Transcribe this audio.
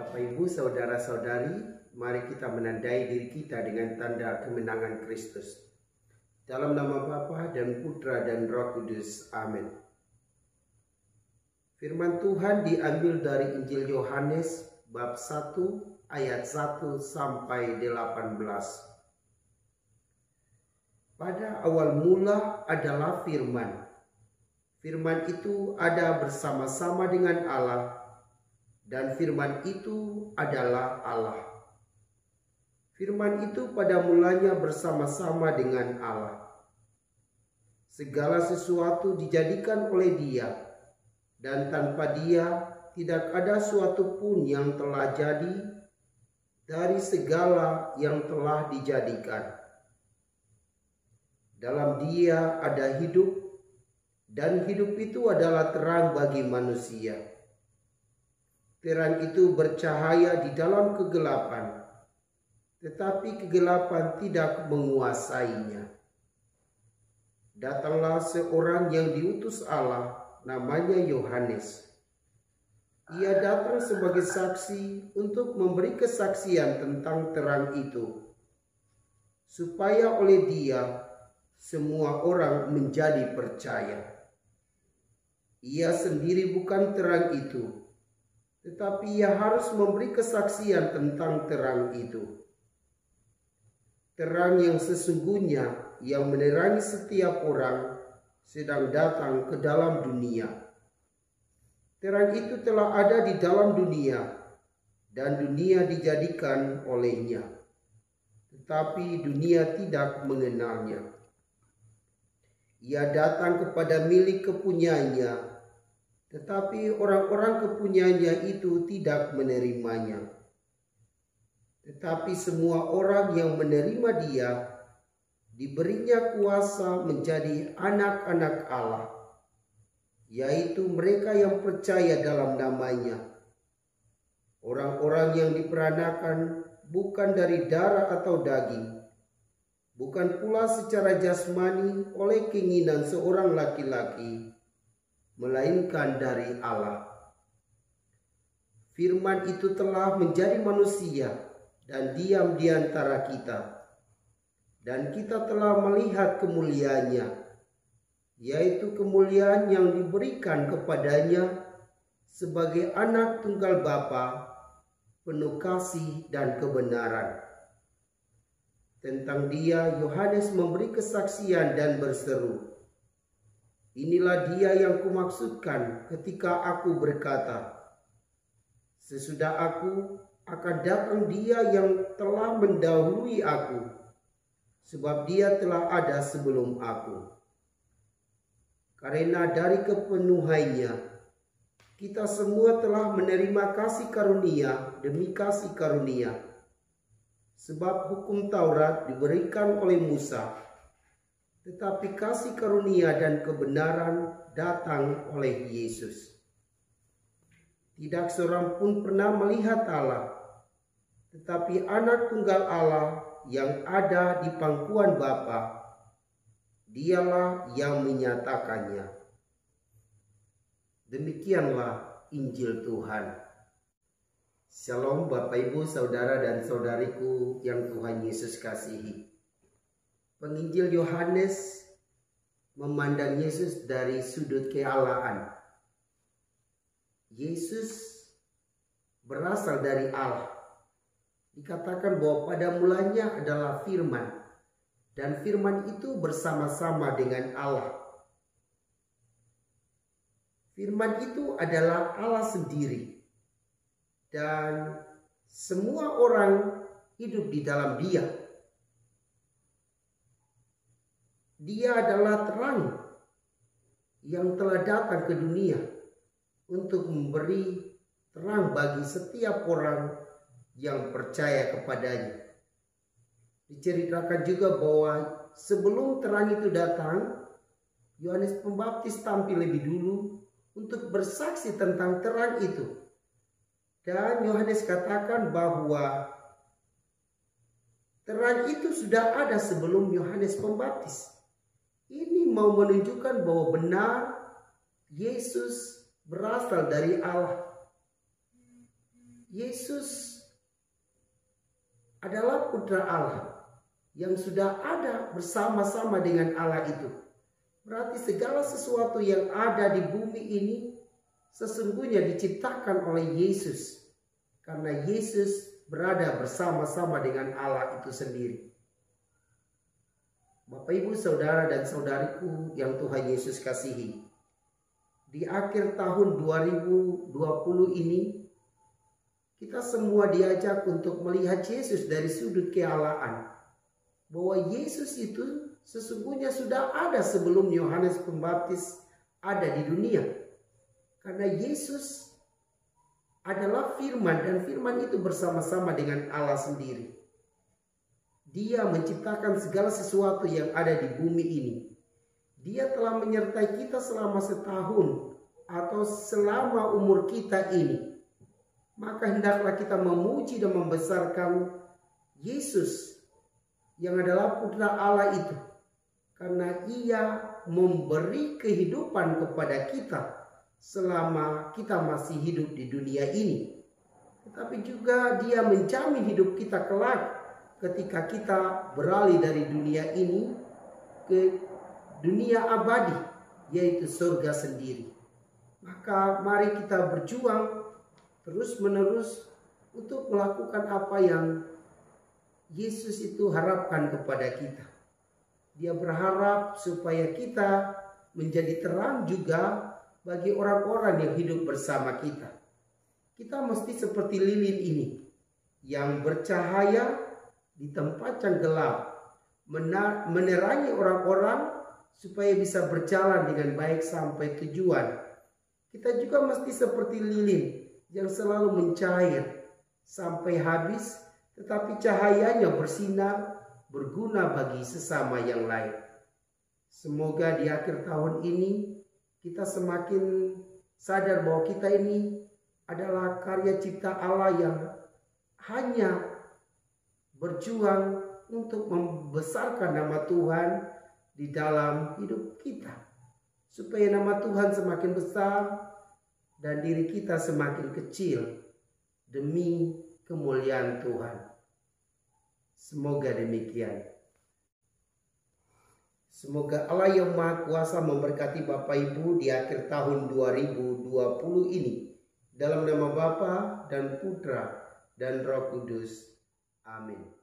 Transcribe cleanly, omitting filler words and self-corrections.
Bapak, Ibu, Saudara-saudari, mari kita menandai diri kita dengan tanda kemenangan Kristus. Dalam nama Bapa dan Putra dan Roh Kudus. Amin. Firman Tuhan diambil dari Injil Yohanes bab 1 ayat 1 sampai 18. Pada awal mula adalah firman. Firman itu ada bersama-sama dengan Allah, dan firman itu adalah Allah. Firman itu pada mulanya bersama-sama dengan Allah. Segala sesuatu dijadikan oleh Dia, dan tanpa Dia tidak ada suatu pun yang telah jadi dari segala yang telah dijadikan. Dalam Dia ada hidup, dan hidup itu adalah terang bagi manusia. Terang itu bercahaya di dalam kegelapan, tetapi kegelapan tidak menguasainya. Datanglah seorang yang diutus Allah, namanya Yohanes. Ia datang sebagai saksi untuk memberi kesaksian tentang terang itu, supaya oleh Dia semua orang menjadi percaya. Ia sendiri bukan terang itu, tetapi ia harus memberi kesaksian tentang terang itu. Terang yang sesungguhnya yang menerangi setiap orang sedang datang ke dalam dunia. Terang itu telah ada di dalam dunia, dan dunia dijadikan olehnya, tetapi dunia tidak mengenalnya. Ia datang kepada milik kepunyanya, tetapi orang-orang kepunyanya itu tidak menerimanya. Tetapi semua orang yang menerima Dia, diberinya kuasa menjadi anak-anak Allah, yaitu mereka yang percaya dalam namanya. Orang-orang yang diperanakan bukan dari darah atau daging, bukan pula secara jasmani oleh keinginan seorang laki-laki, melainkan dari Allah. Firman itu telah menjadi manusia dan diam di antara kita, dan kita telah melihat kemuliaannya, yaitu kemuliaan yang diberikan kepadanya sebagai anak tunggal Bapa, penuh kasih dan kebenaran. Tentang Dia Yohanes memberi kesaksian dan berseru, "Inilah Dia yang kumaksudkan ketika aku berkata, sesudah aku akan datang Dia yang telah mendahului aku, sebab Dia telah ada sebelum aku." Karena dari kepenuhannya, kita semua telah menerima kasih karunia demi kasih karunia. Sebab hukum Taurat diberikan oleh Musa, tetapi kasih karunia dan kebenaran datang oleh Yesus. Tidak seorang pun pernah melihat Allah, tetapi anak tunggal Allah yang ada di pangkuan Bapa, Dialah yang menyatakannya. Demikianlah Injil Tuhan. Shalom Bapak, Ibu, Saudara dan Saudariku yang Tuhan Yesus kasihi. Penginjil Yohanes memandang Yesus dari sudut keallahan. Yesus berasal dari Allah. Dikatakan bahwa pada mulanya adalah firman, dan firman itu bersama-sama dengan Allah. Firman itu adalah Allah sendiri, dan semua orang hidup di dalam Dia. Dia adalah terang yang telah datang ke dunia untuk memberi terang bagi setiap orang yang percaya kepadanya. Diceritakan juga bahwa sebelum terang itu datang, Yohanes Pembaptis tampil lebih dulu untuk bersaksi tentang terang itu. Dan Yohanes katakan bahwa terang itu sudah ada sebelum Yohanes Pembaptis. Ini mau menunjukkan bahwa benar Yesus berasal dari Allah. Yesus adalah putra Allah yang sudah ada bersama-sama dengan Allah itu. Berarti segala sesuatu yang ada di bumi ini sesungguhnya diciptakan oleh Yesus. Karena Yesus berada bersama-sama dengan Allah itu sendiri. Bapak, Ibu, Saudara, dan Saudariku yang Tuhan Yesus kasihi. Di akhir tahun 2020 ini, kita semua diajak untuk melihat Yesus dari sudut kealaan. Bahwa Yesus itu sesungguhnya sudah ada sebelum Yohanes Pembaptis ada di dunia. Karena Yesus adalah firman, dan firman itu bersama-sama dengan Allah sendiri. Dia menciptakan segala sesuatu yang ada di bumi ini. Dia telah menyertai kita selama setahun atau selama umur kita ini. Maka hendaklah kita memuji dan membesarkan Yesus yang adalah putra Allah itu. Karena ia memberi kehidupan kepada kita selama kita masih hidup di dunia ini. Tetapi juga dia menjamin hidup kita kelak ketika kita beralih dari dunia ini ke dunia abadi, yaitu surga sendiri. Maka mari kita berjuang terus-menerus untuk melakukan apa yang Yesus itu harapkan kepada kita. Dia berharap supaya kita menjadi terang juga bagi orang-orang yang hidup bersama kita. Kita mesti seperti lilin ini yang bercahaya di tempat yang gelap, menerangi orang-orang supaya bisa berjalan dengan baik sampai tujuan. Kita juga mesti seperti lilin yang selalu mencair sampai habis, tetapi cahayanya bersinar, berguna bagi sesama yang lain. Semoga di akhir tahun ini kita semakin sadar bahwa kita ini adalah karya cipta Allah yang hanya berjuang untuk membesarkan nama Tuhan di dalam hidup kita. Supaya nama Tuhan semakin besar dan diri kita semakin kecil demi kemuliaan Tuhan. Semoga demikian. Semoga Allah yang Maha Kuasa memberkati Bapak Ibu di akhir tahun 2020 ini. Dalam nama Bapa dan Putra dan Roh Kudus. Amin.